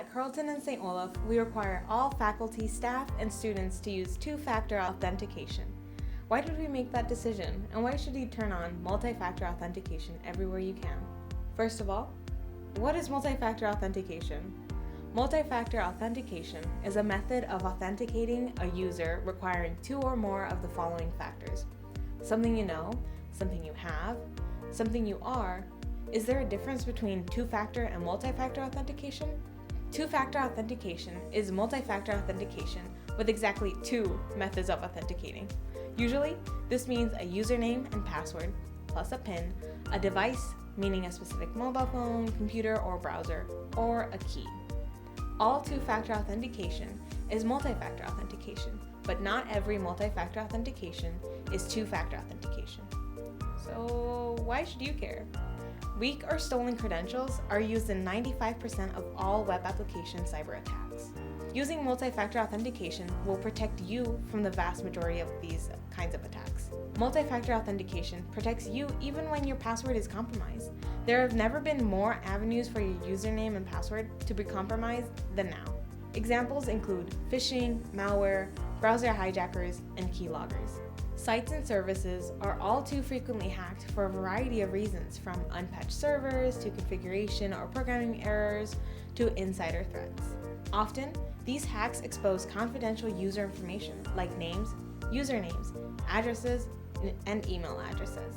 At Carleton and St. Olaf, we require all faculty, staff, and students to use two-factor authentication. Why did we make that decision, and why should you turn on multi-factor authentication everywhere you can? First of all, what is multi-factor authentication? Multi-factor authentication is a method of authenticating a user requiring two or more of the following factors: something you know, something you have, something you are. Is there a difference between two-factor and multi-factor authentication? Two-factor authentication is multi-factor authentication with exactly two methods of authenticating. Usually, this means a username and password plus a PIN, a device, meaning a specific mobile phone, computer, or browser, or a key. All two-factor authentication is multi-factor authentication, but not every multi-factor authentication is two-factor authentication. So why should you care? Weak or stolen credentials are used in 95% of all web application cyber attacks. Using multi-factor authentication will protect you from the vast majority of these kinds of attacks. Multi-factor authentication protects you even when your password is compromised. There have never been more avenues for your username and password to be compromised than now. Examples include phishing, malware, browser hijackers, and keyloggers. Sites and services are all too frequently hacked for a variety of reasons, from unpatched servers to configuration or programming errors to insider threats. Often, these hacks expose confidential user information like names, usernames, addresses, and email addresses.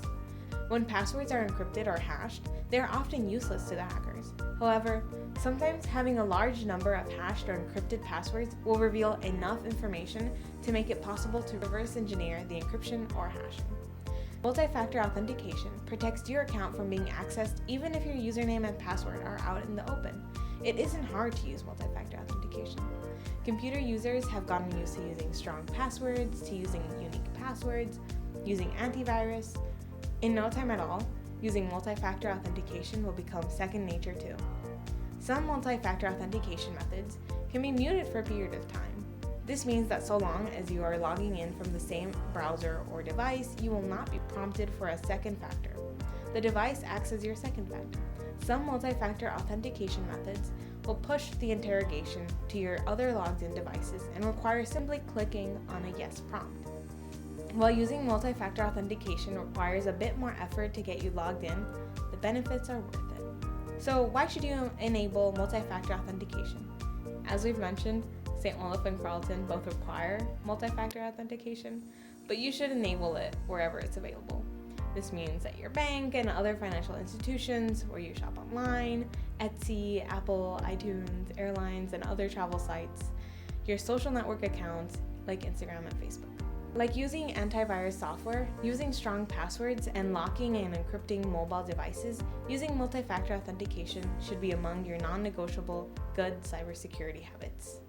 When passwords are encrypted or hashed, they are often useless to the hackers. However, sometimes having a large number of hashed or encrypted passwords will reveal enough information to make it possible to reverse engineer the encryption or hashing. Multi-factor authentication protects your account from being accessed even if your username and password are out in the open. It isn't hard to use multi-factor authentication. Computer users have gotten used to using strong passwords, to using unique passwords, using antivirus. In no time at all, using multi-factor authentication will become second nature too. Some multi-factor authentication methods can be muted for a period of time. This means that so long as you are logging in from the same browser or device, you will not be prompted for a second factor. The device acts as your second factor. Some multi-factor authentication methods will push the interrogation to your other logged-in devices and require simply clicking on a yes prompt. While using multi-factor authentication requires a bit more effort to get you logged in, the benefits are worth it. So why should you enable multi-factor authentication? As we've mentioned, St. Olaf and Carleton both require multi-factor authentication, but you should enable it wherever it's available. This means at your bank and other financial institutions, where you shop online, Etsy, Apple, iTunes, airlines, and other travel sites, your social network accounts like Instagram and Facebook. Like using antivirus software, using strong passwords, and locking and encrypting mobile devices, using multi-factor authentication should be among your non-negotiable good cybersecurity habits.